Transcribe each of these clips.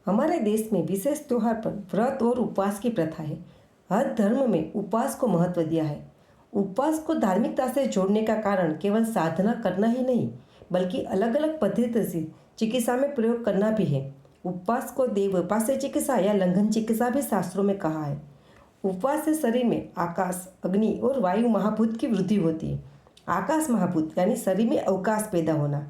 हमारे देश में विशेष त्योहार पर व्रत और उपवास की प्रथा है। हर धर्म में उपवास को महत्व दिया है। उपवास को धार्मिकता से जोड़ने का कारण केवल साधना करना ही नहीं, बल्कि अलग अलग पद्धति से चिकित्सा में प्रयोग करना भी है। उपवास को देव उपास्य चिकित्सा या लंघन चिकित्सा भी शास्त्रों में कहा है। उपवास से शरीर में आकाश, अग्नि और वायु महाभूत की वृद्धि होती है। आकाश महाभूत यानी शरीर में अवकाश पैदा होना,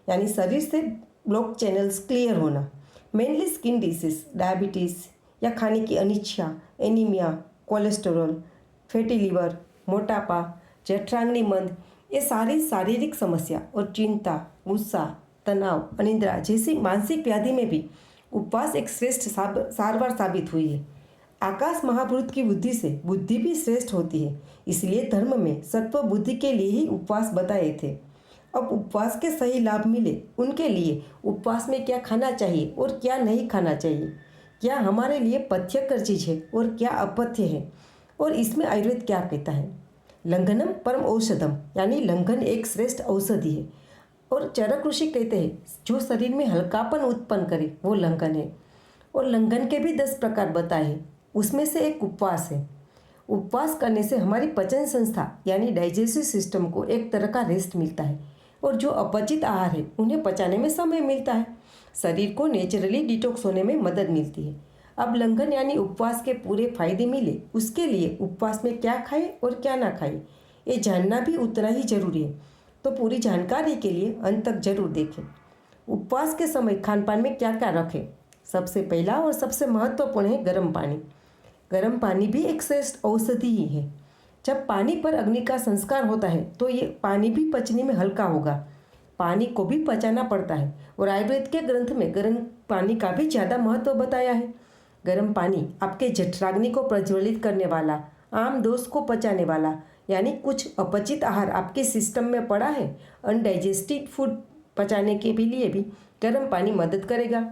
यानी शरीर से ब्लॉक चैनल्स क्लियर होना। मेनली स्किन डिसीज, डायबिटीज़ या खाने की अनिच्छा, एनीमिया, कोलेस्टेरॉल, फैटी लीवर, मोटापा, जठराग्नि मंद, ये सारी शारीरिक समस्या और चिंता, गुस्सा, तनाव, अनिद्रा जैसी मानसिक व्याधि में भी उपवास एक श्रेष्ठ सारवार साबित हुई है। आकाश महाभूत की बुद्धि से बुद्धि भी श्रेष्ठ होती है, इसलिए धर्म में सत्व बुद्धि के लिए ही उपवास बताए थे। अब उपवास के सही लाभ मिले उनके लिए उपवास में क्या खाना चाहिए और क्या नहीं खाना चाहिए, क्या हमारे लिए पथ्यकर चीज है और क्या अपथ्य है, और इसमें आयुर्वेद क्या कहता है। लंघनम परम औषधम, यानी लंघन एक श्रेष्ठ औषधि है। और चरक ऋषि कहते हैं जो शरीर में हल्कापन उत्पन्न करे वो लंघन है। और लंघन के भी 10 प्रकार बताए हैं, उसमें से एक उपवास है। उपवास करने से हमारी पचन संस्था यानी डाइजेस्टिव सिस्टम को एक तरह का रेस्ट मिलता है, और जो अपचित आहार है उन्हें पचाने में समय मिलता है। शरीर को नेचुरली डिटॉक्स होने में मदद मिलती है। अब लंघन यानी उपवास के पूरे फायदे मिले उसके लिए उपवास में क्या खाएं और क्या ना खाएं, ये जानना भी उतना ही जरूरी है। तो पूरी जानकारी के लिए अंत तक जरूर देखें। उपवास के समय खान पान में क्या क्या रखें। सबसे पहला और सबसे महत्वपूर्ण है गर्म पानी। गर्म पानी भी एक श्रेष्ठ औषधि ही है। जब पानी पर अग्नि का संस्कार होता है तो ये पानी भी पचने में हल्का होगा। पानी को भी पचाना पड़ता है, और आयुर्वेद के ग्रंथ में गर्म पानी का भी ज़्यादा महत्व बताया है। गर्म पानी आपके जठराग्नि को प्रज्वलित करने वाला, आम दोष को पचाने वाला, यानी कुछ अपचित आहार आपके सिस्टम में पड़ा है, अनडाइजेस्टेड फूड पचाने के भी लिए भी गर्म पानी मदद करेगा।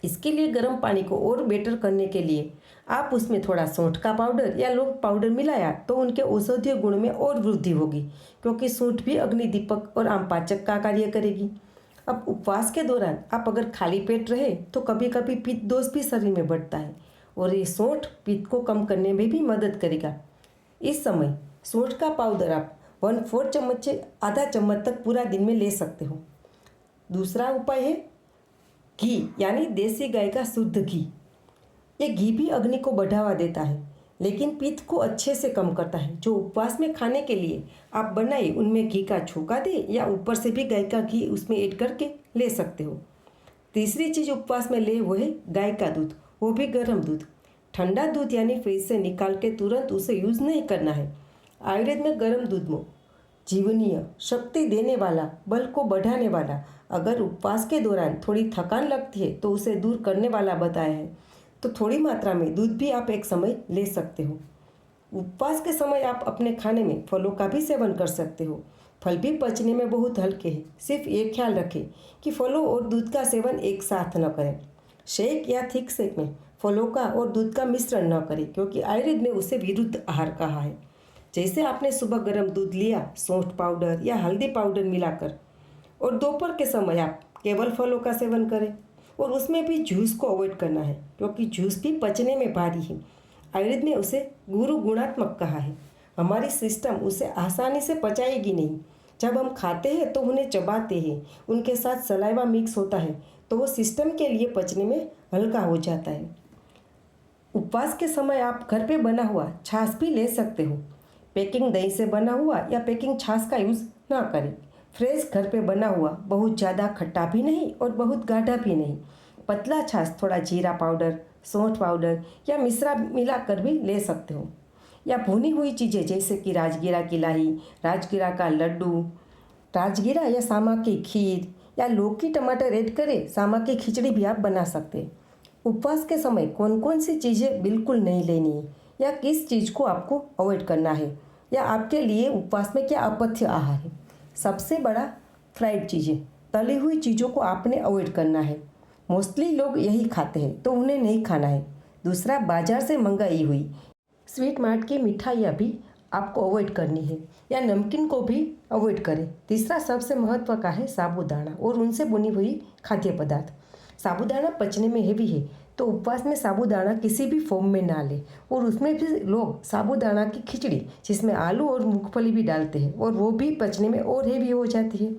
इसके लिए गर्म पानी को और बेटर करने के लिए आप उसमें थोड़ा सौंठ का पाउडर या लौंग पाउडर मिलाया तो उनके औषधीय गुण में और वृद्धि होगी, क्योंकि सौंठ भी अग्निदीपक और आमपाचक का कार्य करेगी। अब उपवास के दौरान आप अगर खाली पेट रहे तो कभी कभी पित्त दोष भी शरीर में बढ़ता है, और ये सौंठ पित्त को कम करने में भी मदद करेगा। इस समय सौंठ का पाउडर आप 1/4 चम्मच से आधा चम्मच तक पूरा दिन में ले सकते हो। दूसरा उपाय है घी, यानी देसी गाय का शुद्ध घी। ये घी भी अग्नि को बढ़ावा देता है, लेकिन पित्त को अच्छे से कम करता है। जो उपवास में खाने के लिए आप बनाए उनमें घी का छोंका दे या ऊपर से भी गाय का घी उसमें ऐड करके ले सकते हो। तीसरी चीज़ उपवास में ले वो है गाय का दूध, वो भी गर्म दूध। ठंडा दूध यानी फ्रिज से निकाल के तुरंत उसे यूज़ नहीं करना है। आयुर्वेद में गर्म दूध में जीवनीय शक्ति देने वाला, बल को बढ़ाने वाला, अगर उपवास के दौरान थोड़ी थकान लगती है तो उसे दूर करने वाला बताया है। तो थोड़ी मात्रा में दूध भी आप एक समय ले सकते हो। उपवास के समय आप अपने खाने में फलों का भी सेवन कर सकते हो। फल भी पचने में बहुत हल्के हैं। सिर्फ ये ख्याल रखें कि फलों और दूध का सेवन एक साथ न करें। शेक या थिक शेक में फलों का और दूध का मिश्रण न करें, क्योंकि आयुर्वेद में उसे विरुद्ध आहार कहा है। जैसे आपने सुबह गर्म दूध लिया सौंठ पाउडर या हल्दी पाउडर मिलाकर, और दोपहर के समय आप केवल फलों का सेवन करें, और उसमें भी जूस को अवॉइड करना है, क्योंकि जूस भी पचने में भारी है। आयुर्वेद ने उसे गुरु गुणात्मक कहा है। हमारी सिस्टम उसे आसानी से पचाएगी नहीं। जब हम खाते हैं तो उन्हें चबाते हैं, उनके साथ सलाइवा मिक्स होता है, तो वो सिस्टम के लिए पचने में हल्का हो जाता है। उपवास के समय आप घर पे बना हुआ छाछ भी ले सकते हो। पैकिंग दही से बना हुआ या पैकिंग छाछ का यूज़ ना करें। फ्रेश घर पे बना हुआ, बहुत ज़्यादा खट्टा भी नहीं और बहुत गाढ़ा भी नहीं, पतला छाछ थोड़ा जीरा पाउडर, सौंठ पाउडर या मिश्रा मिलाकर भी ले सकते हो। या भुनी हुई चीज़ें जैसे कि राजगिरा की लाही, राजगिरा का लड्डू, राजगिरा या सामा की खीर या लौकी टमाटर ऐड करें सामा की खिचड़ी भी आप बना सकते हैं। उपवास के समय कौन कौन सी चीज़ें बिल्कुल नहीं लेनी है, या किस चीज़ को आपको अवॉइड करना है, या आपके लिए उपवास में क्या अपथ्य आहार है। सबसे बड़ा फ्राइड चीज़ें, तली हुई चीज़ों को आपने अवॉइड करना है। मोस्टली लोग यही खाते हैं तो उन्हें नहीं खाना है। दूसरा, बाजार से मंगाई हुई स्वीट मार्ट की मिठाइयाँ भी आपको अवॉइड करनी है, या नमकीन को भी अवॉइड करें। तीसरा सबसे महत्व का है साबूदाना और उनसे बुनी हुई खाद्य पदार्थ। साबूदाना पचने में हेवी है, तो उपवास में साबूदाना किसी भी फॉर्म में ना ले। और उसमें भी लोग साबूदाना की खिचड़ी जिसमें आलू और मूंगफली भी डालते हैं, और वो भी पचने में और हेवी हो जाती है।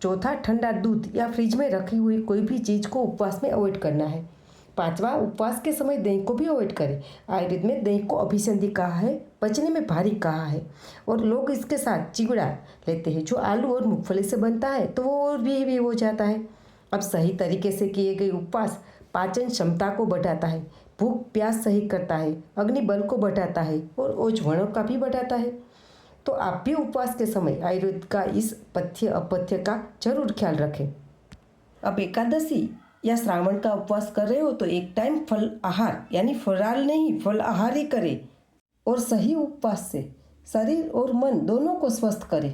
चौथा, ठंडा दूध या फ्रिज में रखी हुई कोई भी चीज़ को उपवास में अवॉइड करना है। पांचवा, उपवास के समय दही को भी अवॉइड करें। आयुर्वेद में दही को अभिसंधि कहा है, पचने में भारी कहा है, और लोग इसके साथ चिवड़ा लेते हैं जो आलू और मूंगफली से बनता है, तो वो और भी हेवी हो जाता है। अब सही तरीके से किए गए उपवास पाचन क्षमता को बढ़ाता है, भूख प्यास सही करता है, अग्नि बल को बढ़ाता है और ओजवणों का भी बढ़ाता है। तो आप भी उपवास के समय आयुर्वेद का इस पथ्य अपथ्य का जरूर ख्याल रखें। अब एकादशी या श्रावण का उपवास कर रहे हो तो एक टाइम फल आहार यानी फलाहार नहीं, फल आहार ही करें, और सही उपवास से शरीर और मन दोनों को स्वस्थ करें।